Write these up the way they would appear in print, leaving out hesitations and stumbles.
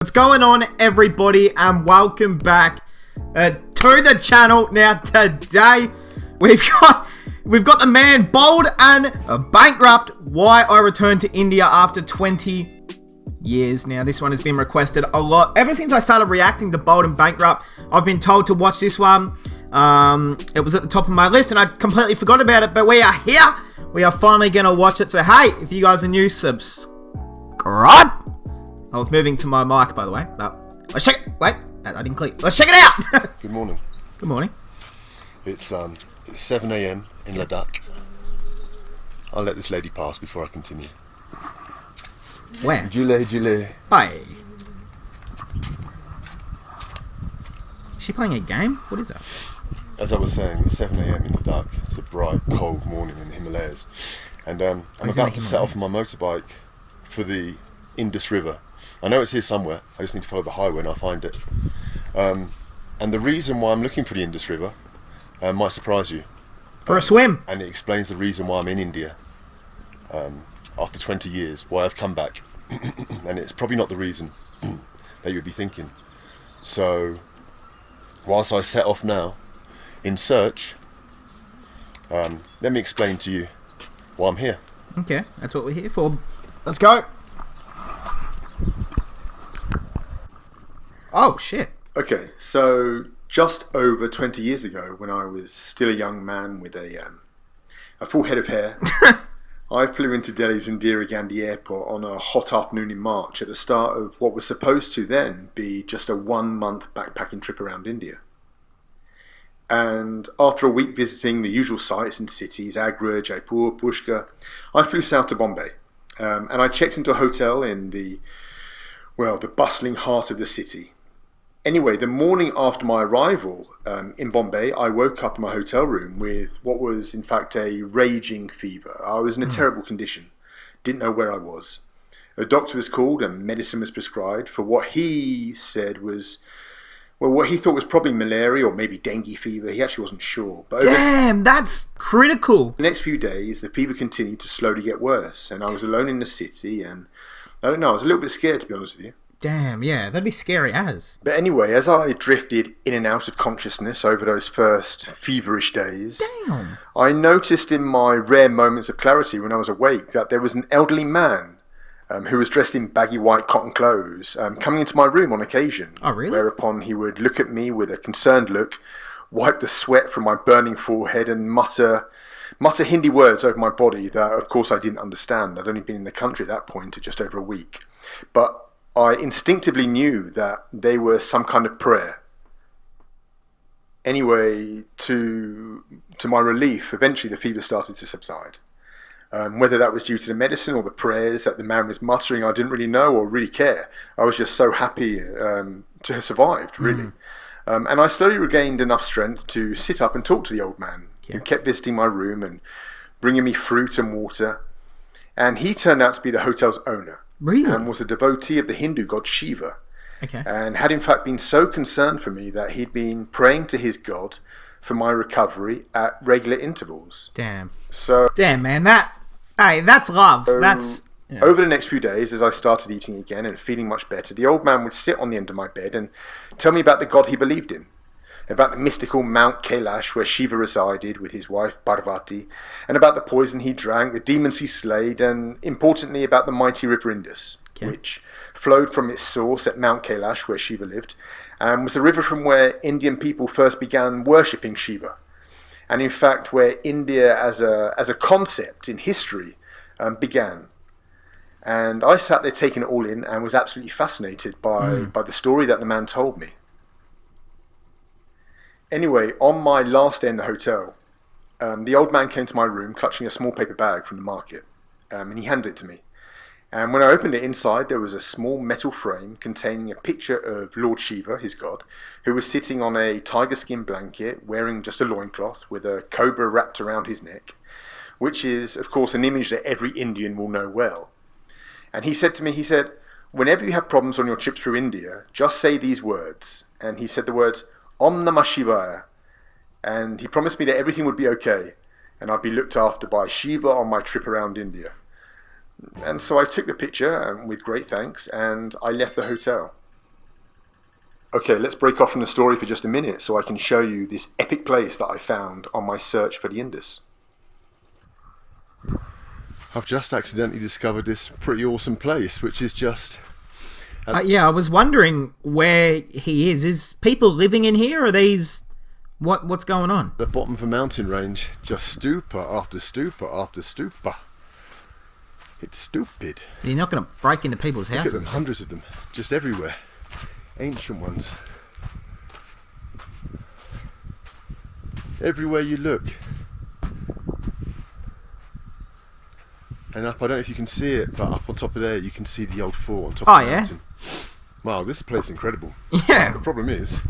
What's going on, everybody, and welcome back to the channel. Now today we've got the man bold and bankrupt, why I returned to India after 20 years. Now this one has been requested a lot ever since I started reacting to bold and bankrupt. I've been told to watch this one. It was at the top of my list and I completely forgot about it, but we are here. We are finally gonna watch it. So hey, if you guys are new, subscribe. I was moving to my mic, by the way. Let's check it. Wait, I didn't click. Let's check it out. Good morning. Good morning. It's 7 a.m. in Ladakh. I'll let this lady pass before I continue. Where? Jule. Hi. Is she playing a game? What is that? As I was saying, it's 7 a.m. in Ladakh. It's a bright, cold morning in the Himalayas. And I'm about to set off on my motorbike for the Indus River. I know it's here somewhere. I just need to follow the highway and I'll find it. And the reason why I'm looking for the Indus River might surprise you. For a swim. And it explains the reason why I'm in India after 20 years, why I've come back. And it's probably not the reason that you'd be thinking. So, whilst I set off now in search, let me explain to you why I'm here. Okay, that's what we're here for. Let's go. Oh, shit. Okay, so just over 20 years ago, when I was still a young man with a full head of hair, I flew into Delhi's Indira Gandhi Airport on a hot afternoon in March at the start of what was supposed to then be just a 1-month backpacking trip around India. And after a week visiting the usual sites and cities, Agra, Jaipur, Pushkar, I flew south to Bombay. And I checked into a hotel in the bustling heart of the city. Anyway, the morning after my arrival in Bombay, I woke up in my hotel room with what was in fact a raging fever. I was in a terrible condition, didn't know where I was. A doctor was called and medicine was prescribed for what he said was, what he thought was probably malaria or maybe dengue fever. He actually wasn't sure. But damn, that's critical. The next few days, the fever continued to slowly get worse, and I was alone in the city, and I don't know, I was a little bit scared, to be honest with you. Damn, yeah, that'd be scary as. But anyway, as I drifted in and out of consciousness over those first feverish days, damn, I noticed in my rare moments of clarity when I was awake that there was an elderly man who was dressed in baggy white cotton clothes coming into my room on occasion. Oh, really? Whereupon he would look at me with a concerned look, wipe the sweat from my burning forehead and mutter Hindi words over my body that, of course, I didn't understand. I'd only been in the country at that point for just over a week. But I instinctively knew that they were some kind of prayer. Anyway, to my relief, eventually the fever started to subside. Whether that was due to the medicine or the prayers that the man was muttering, I didn't really know or really care. I was just so happy to have survived, really. And I slowly regained enough strength to sit up and talk to the old man, who kept visiting my room and bringing me fruit and water. And he turned out to be the hotel's owner. Really? And was a devotee of the Hindu god Shiva. Okay. And had in fact been so concerned for me that he'd been praying to his god for my recovery at regular intervals. Damn. So damn, man, that's love. That's over the next few days, as I started eating again and feeling much better, the old man would sit on the end of my bed and tell me about the god he believed in, about the mystical Mount Kailash where Shiva resided with his wife Parvati, and about the poison he drank, the demons he slayed, and importantly about the mighty river Indus, which flowed from its source at Mount Kailash where Shiva lived, and was the river from where Indian people first began worshipping Shiva, and in fact where India as a concept in history began. And I sat there taking it all in and was absolutely fascinated by the story that the man told me. Anyway, on my last day in the hotel, the old man came to my room clutching a small paper bag from the market, and he handed it to me. And when I opened it, inside there was a small metal frame containing a picture of Lord Shiva, his god, who was sitting on a tiger skin blanket wearing just a loincloth with a cobra wrapped around his neck, which is, of course, an image that every Indian will know well. And he said to me, whenever you have problems on your trip through India, just say these words. And he said the words, Om Namah Shivaya. And he promised me that everything would be okay and I'd be looked after by Shiva on my trip around India. And so I took the picture with great thanks and I left the hotel. Okay, let's break off from the story for just a minute so I can show you this epic place that I found on my search for the Indus. I've just accidentally discovered this pretty awesome place, which is just... Yeah, I was wondering where he is. Is people living in here? Or are these... What's going on? the bottom of a mountain range, just stupa after stupa after stupa. It's stupid. You're not going to break into people's Look at houses. them, hundreds of them, just everywhere. Ancient ones. Everywhere you look. And up, I don't know if you can see it, but up on top of there you can see the old fort on top of the mountain. Wow, this place is incredible. Yeah. The problem is,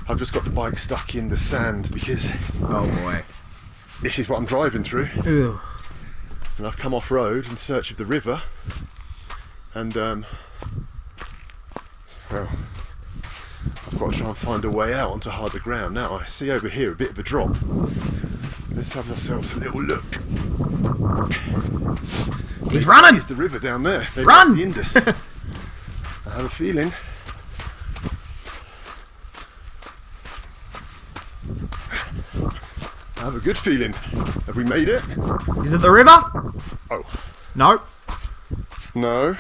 I've just got the bike stuck in the sand because Oh boy. this is what I'm driving through. Ooh. And I've come off road in search of the river, and well, I've got to try and find a way out onto harder ground. Now I see over here a bit of a drop. Let's have ourselves a little look. He's running! It's the river down there. Maybe Run! that's the Indus. I have a feeling. I have a good feeling. Have we made it? Is it the river? Oh. No. No.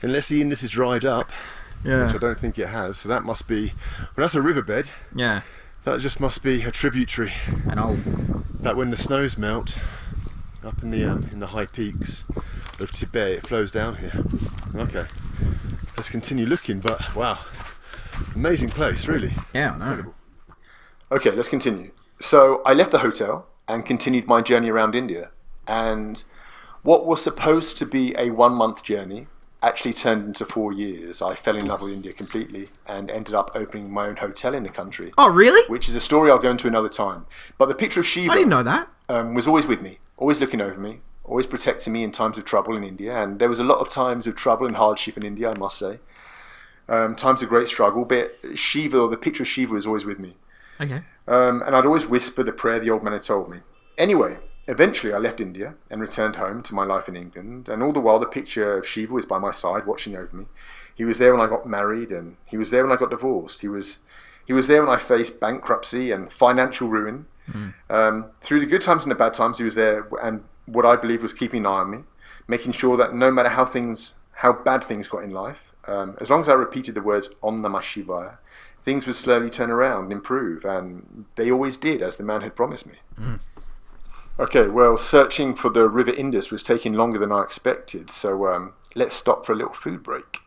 Unless the Indus is dried up, which Yeah. I don't think it has. So that must be, well, that's a riverbed. Yeah. That just must be a tributary. And That when the snows melt up in the high peaks of Tibet, it flows down here. Okay, let's continue looking. But wow, amazing place, really. yeah, I know. Okay, let's continue. So I left the hotel and continued my journey around India. And what was supposed to be a 1-month journey actually turned into 4 years. I fell in love with India completely and ended up opening my own hotel in the country. Oh, really? Which is a story I'll go into another time. But the picture of Shiva I didn't know that. was always with me, always looking over me, always protecting me in times of trouble in India. And there was a lot of times of trouble and hardship in India, I must say. Times of great struggle, but Shiva, or the picture of Shiva, was always with me. Okay. And I'd always whisper the prayer the old man had told me. Anyway, eventually I left India and returned home to my life in England. And all the while the picture of Shiva was by my side, watching over me. He was there when I got married, and he was there when I got divorced. He was there when I faced bankruptcy and financial ruin. Through the good times and the bad times, he was there, and what I believe was keeping an eye on me, making sure that no matter how bad things got in life, as long as I repeated the words Om Namah Shivaya, things would slowly turn around and improve, and they always did, as the man had promised me. Okay, well, searching for the River Indus was taking longer than I expected, so let's stop for a little food break.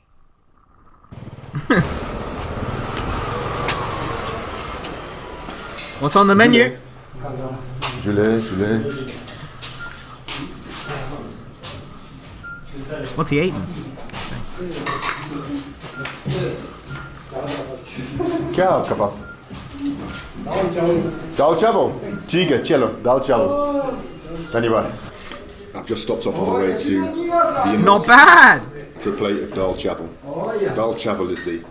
What's on the menu? What's he eating? क्या आपके पास? दाल चावल ठीक है चलो दाल चावल धन्यवाद. I've just stopped off on the way to the Indus Not bad. for a plate of dal chawal. Dal chawal is the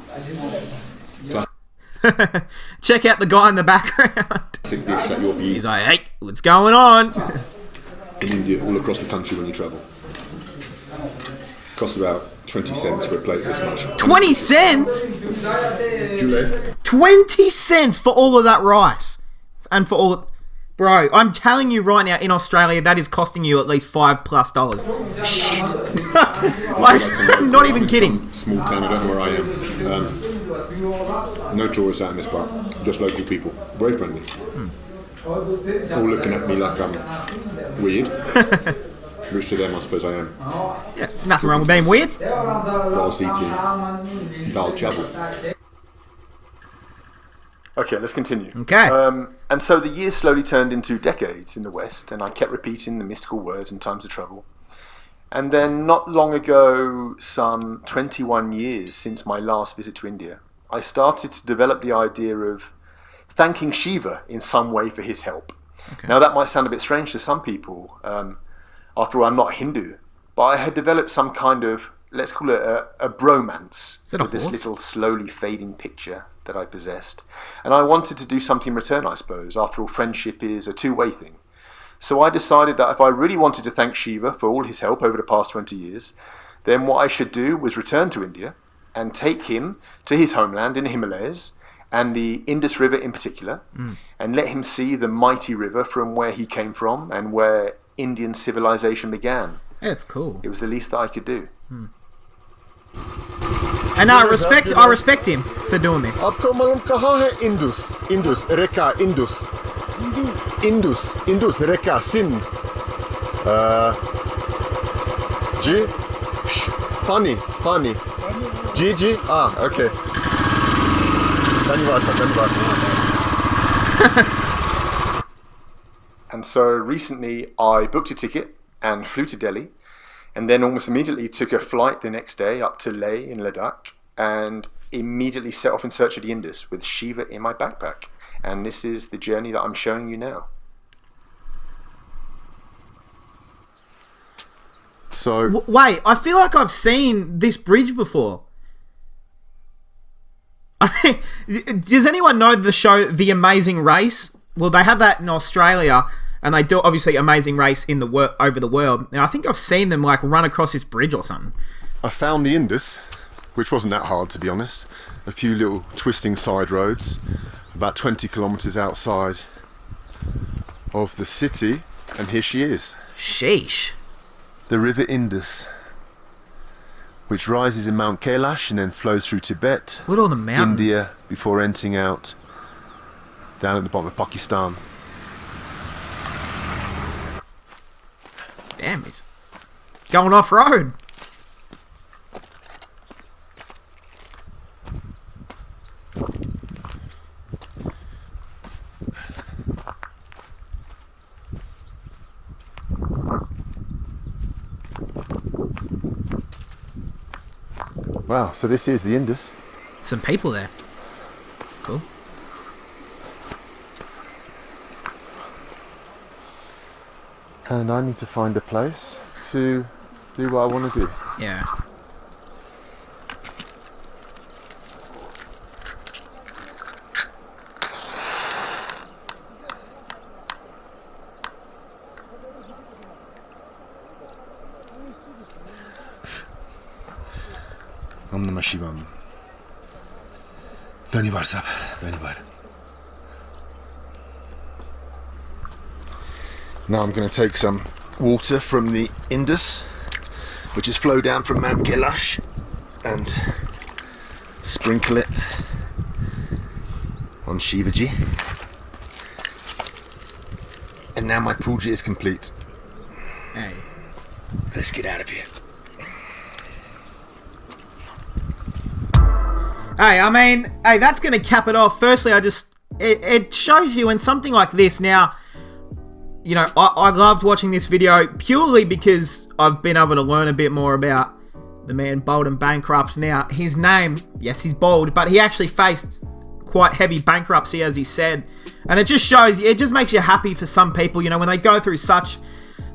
Check out the guy in the background. classic dish that you'll be He's eating like, hey, what's going on? in India, all across the country when you travel. Costs about 20 cents for a plate this much. 20 cents? Julie? 20 cents for all of that rice. And for all... Bro, I'm telling you right now, in Australia, that is costing you at least $5+. Shit. Like, I'm not even kidding. Some small town, I don't know where I am. No tourists out in this bar, just local people. Very friendly. All looking at me like I'm weird. Which to them, I suppose I am. Yeah, nothing wrong with being weird. Whilst eating dal chawal. Okay, let's continue. Okay. And so the years slowly turned into decades in the West, and I kept repeating the mystical words in times of trouble. And then, not long ago, some 21 years since my last visit to India, I started to develop the idea of thanking Shiva in some way for his help. Okay. Now, that might sound a bit strange to some people. After all, I'm not Hindu, but I had developed some kind of, let's call it a bromance Is that a with this horse? little slowly fading picture that I possessed. And I wanted to do something in return, I suppose. After all, friendship is a two-way thing. So I decided that if I really wanted to thank Shiva for all his help over the past 20 years, then what I should do was return to India and take him to his homeland in the Himalayas and the Indus River in particular, and let him see the mighty river from where he came from and where Indian civilization began. Yeah, it's cool. It was the least that I could do. And I respect him for doing this. आपको मालूम कहाँ है Indus रेखा Indus रेखा सिंध जी पानी जी okay धन्यवाद. And so recently I booked a ticket and flew to Delhi, and then almost immediately took a flight the next day up to Leh in Ladakh, and immediately set off in search of the Indus with Shiva in my backpack. And this is the journey that I'm showing you now. So Wait, I feel like I've seen this bridge before. I think, does anyone know the show The Amazing Race? Well, they have that in Australia, and they do obviously Amazing Race in the over the world. And I think I've seen them like run across this bridge or something. I found the Indus, which wasn't that hard to be honest. A few little twisting side roads, about 20 kilometres outside of the city, and here she is. Sheesh. The River Indus, which rises in Mount Kailash and then flows through Tibet, Look at all the mountains. India, before emptying out down at the bottom of Pakistan. Damn, he's going off-road. Wow, so this is the Indus. Some people there. It's cool. And I need to find a place to do what I want to do. Yeah. Om Namah Shivaya. Dhanyavad sahab, dhanyavad. Now I'm going to take some water from the Indus, which has flowed down from Mount Kailash, and sprinkle it on Shivaji. And now my puja is complete. Hey. Let's get out of here. Hey, I mean, hey, that's going to cap it off. Firstly, it shows you in something like this. Now, you know, I loved watching this video purely because I've been able to learn a bit more about the man bald and bankrupt. Now, his name, yes, he's bald, but he actually faced quite heavy bankruptcy, as he said. And it just shows, it just makes you happy for some people, you know, when they go through such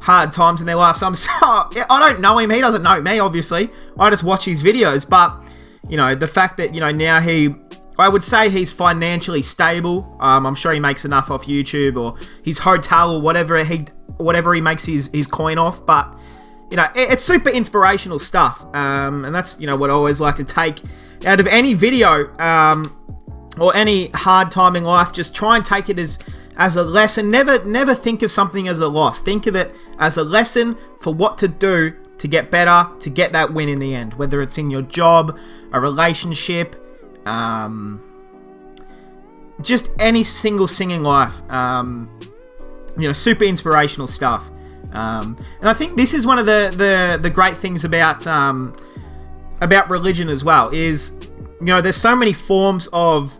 hard times in their life. So I don't know him, he doesn't know me, obviously. I just watch his videos, but you know, the fact that, you know, now I would say he's financially stable. I'm sure he makes enough off YouTube or his hotel or whatever he makes his coin off. But, you know, it's super inspirational stuff. And that's, you know, what I always like to take out of any video or any hard time in life. Just try and take it as a lesson. Never think of something as a loss. Think of it as a lesson for what to do to get better, to get that win in the end. Whether it's in your job, a relationship, just any single thing in life. You know, super inspirational stuff. And I think this is one of the great things about religion as well. Is, you know, there's so many forms of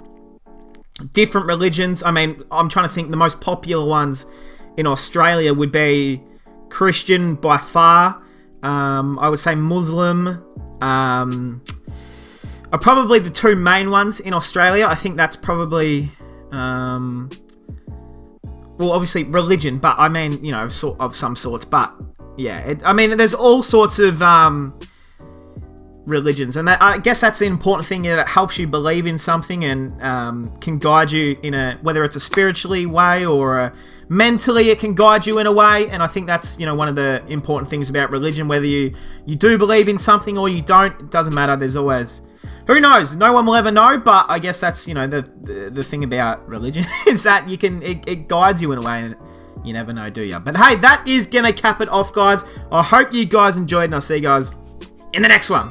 different religions. I mean, I'm trying to think. The most popular ones in Australia would be Christian by far. I would say Muslim are probably the two main ones in Australia. I think that's probably, well, obviously religion, but I mean, you know, of some sorts. But yeah, I mean, there's all sorts of religions, and I guess that's the important thing. That it helps you believe in something and can guide you in whether it's a spiritually way or mentally, it can guide you in a way. And I think that's, you know, one of the important things about religion. Whether you do believe in something or you don't, it doesn't matter. There's always Who knows? No one will ever know, but I guess that's, the thing about religion is that it guides you in a way, and you never know, do you? But hey, that is going to cap it off, guys. I hope you guys enjoyed, and I'll see you guys in the next one.